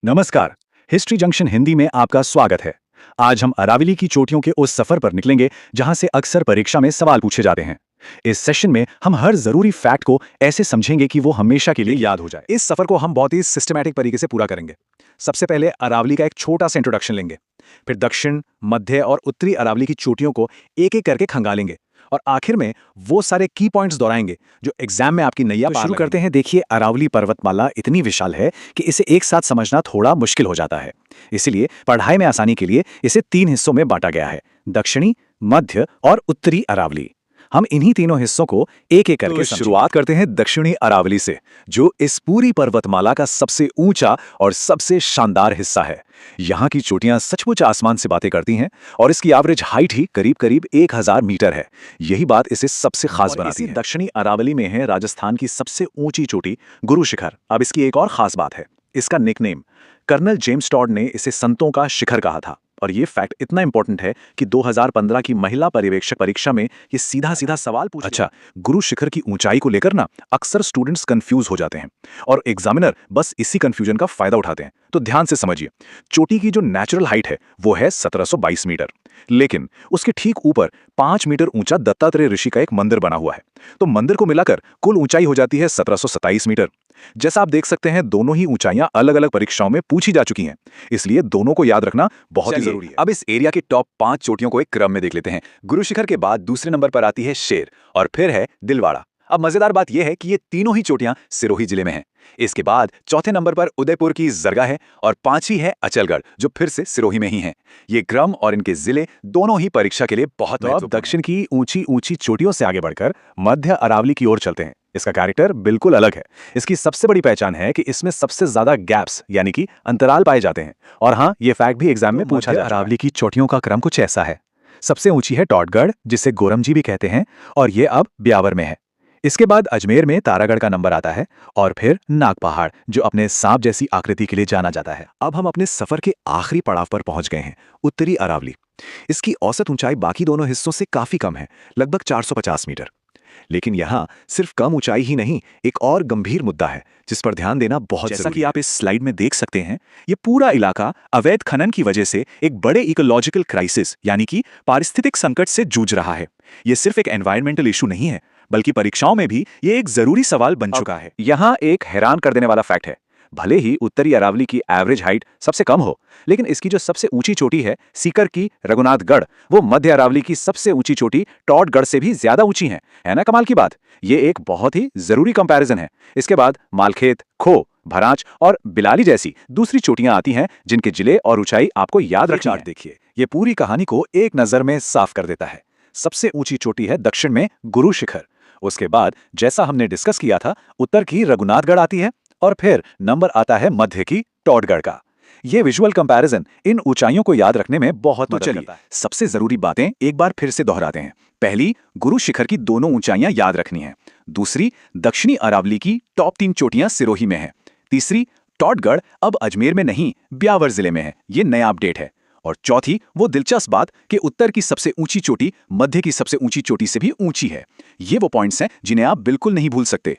नमस्कार। History junction Hindi में आपका स्वागत है। आज हम अरावली की चोटियों के उस सफर पर निकलेंगे जहां से अक्सर परीक्षा में सवाल पूछे जाते हैं। इस सेशन में हम हर जरूरी फैक्ट को ऐसे समझेंगे कि वो हमेशा के लिए याद हो जाए। इस सफर को हम बहुत ही सिस्टमैटिक तरीके से पूरा करेंगे। सबसे पहले अरावली का एक छोटा सा इंट्रोडक्शन लेंगे, फिर दक्षिण, मध्य और उत्तरी अरावली की चोटियों को एक एक करके खंगालेंगे और आखिर में वो सारे की पॉइंट्स दोहराएंगे जो एग्जाम में आपकी नैया पार शुरू लगेंगे। करते हैं। देखिए, अरावली पर्वतमाला इतनी विशाल है कि इसे एक साथ समझना थोड़ा मुश्किल हो जाता है। इसलिए पढ़ाई में आसानी के लिए इसे 3 हिस्सों में बांटा गया है: दक्षिणी, मध्य और उत्तरी अरावली। हम इन्हीं तीनों हिस्सों को एक एक करके समझेंगे। शुरुआत करते हैं दक्षिणी अरावली से, जो इस पूरी पर्वतमाला का सबसे ऊंचा और सबसे शानदार हिस्सा है। यहाँ की चोटियां सचमुच आसमान से बातें करती हैं और इसकी एवरेज हाइट ही करीब करीब 1000 मीटर है। यही बात इसे सबसे खास बनाती है। दक्षिणी अरावली में है राजस्थान की सबसे ऊंची चोटी गुरु शिखर। अब इसकी एक और खास बात है, इसका निकनेम कर्नल जेम्स टॉड ने इसे संतों का शिखर कहा था। और ये फैक्ट इतना इंपॉर्टेंट है कि 2015 की महिला पर्यवेक्षक परीक्षा में ये सीधा सीधा सवाल पूछा। अच्छा, गुरु शिखर की ऊंचाई को लेकर ना अक्सर स्टूडेंट्स कंफ्यूज हो जाते हैं और एग्जामिनर बस इसी कंफ्यूजन का फायदा उठाते हैं। तो ध्यान से समझिए, चोटी की जो नेचुरल हाइट है वो है 1722 मीटर, लेकिन उसके ठीक ऊपर 5 मीटर ऊंचा दत्तात्रेय ऋषि का एक मंदिर बना हुआ है। तो मंदिर को मिलाकर कुल ऊंचाई हो जाती है 1727 मीटर। जैसा आप देख सकते हैं, दोनों ही ऊंचाइयां अलग अलग परीक्षाओं में पूछी जा चुकी हैं, इसलिए दोनों को याद रखना बहुत ही जरूरी है। अब इस एरिया की टॉप 5 चोटियों को एक क्रम में देख लेते हैं। गुरु शिखर के बाद दूसरे नंबर पर आती है शेर और फिर है दिलवाड़ा। अब मजेदार बात यह है कि ये तीनों ही चोटियां सिरोही जिले में हैं। इसके बाद चौथे नंबर पर उदयपुर की जरगा है और पांचवी है अचलगढ़, जो फिर से सिरोही में ही है। ये क्रम और इनके जिले दोनों ही परीक्षा के लिए बहुत महत्वपूर्ण हैं। अब दक्षिण की ऊंची ऊंची चोटियों से आगे बढ़कर मध्य अरावली की ओर चलते हैं। इसका कैरेक्टर बिल्कुल अलग है। इसकी सबसे बड़ी पहचान है कि इसमें सबसे ज्यादा गैप्स यानी कि अंतराल पाए जाते हैं। और हाँ, ये फैक्ट भी एग्जाम में पूछा जा चुका है। अरावली की चोटियों का क्रम कुछ ऐसा है। सबसे ऊंची है टॉडगढ़, जिसे गोरमजी भी कहते हैं, और ये अब ब्यावर में है। इसके बाद अजमेर में तारागढ़ का नंबर आता है और फिर नाग पहाड़, जो अपने सांप जैसी आकृति के लिए जाना जाता है। अब हम अपने सफर के आखिरी पड़ाव पर पहुंच गए हैं, उत्तरी अरावली। इसकी औसत ऊंचाई बाकी दोनों हिस्सों से काफी कम है, लगभग 450 मीटर। लेकिन यहाँ सिर्फ कम ऊंचाई ही नहीं, एक और गंभीर मुद्दा है जिस पर ध्यान देना बहुत जरूरी है। जैसा कि आप इस स्लाइड में देख सकते हैं, ये पूरा इलाका अवैध खनन की वजह से एक बड़े इकोलॉजिकल क्राइसिस यानी कि पारिस्थितिक संकट से जूझ रहा है। ये सिर्फ एक एनवायरमेंटल इशू नहीं है, बल्कि परीक्षाओं में भी ये एक जरूरी सवाल बन चुका है। यहाँ एक हैरान कर देने वाला फैक्ट है। भले ही उत्तरी अरावली की एवरेज हाइट सबसे कम हो, लेकिन इसकी जो सबसे ऊंची चोटी है सीकर की रघुनाथगढ़, वो मध्य अरावली की सबसे ऊंची चोटी टॉडगढ़ से भी ज्यादा ऊंची है ना कमाल की बात। ये एक बहुत ही जरूरी कंपैरिजन है। इसके बाद मालखेत, खो, भरांच और बिलाली जैसी दूसरी चोटियां आती हैं, जिनके जिले और ऊंचाई आपको याद रखनी है। देखिए, ये पूरी कहानी को एक नजर में साफ कर देता है। सबसे ऊंची चोटी है दक्षिण में गुरु शिखर। उसके बाद, जैसा हमने डिस्कस किया था, उत्तर की रघुनाथगढ़ आती है और फिर नंबर आता है मध्य की टॉडगढ़ का। ये विजुअल कंपैरिजन इन ऊंचाइयों को याद रखने में बहुत मदद करता है। सबसे जरूरी बातें एक बार फिर से दोहराते हैं। पहली, गुरु शिखर की दोनों ऊंचाइयां याद रखनी है। दूसरी, दक्षिणी अरावली की टॉप 3 चोटियां सिरोही में हैं। तीसरी, टॉडगढ़ अब अजमेर में नहीं, ब्यावर जिले में है। ये नया अपडेट है। और चौथी, वो दिलचस्प बात कि उत्तर की सबसे ऊंची चोटी मध्य की सबसे ऊंची चोटी से भी ऊंची है। ये वो पॉइंट्स हैं जिन्हें आप बिल्कुल नहीं भूल सकते।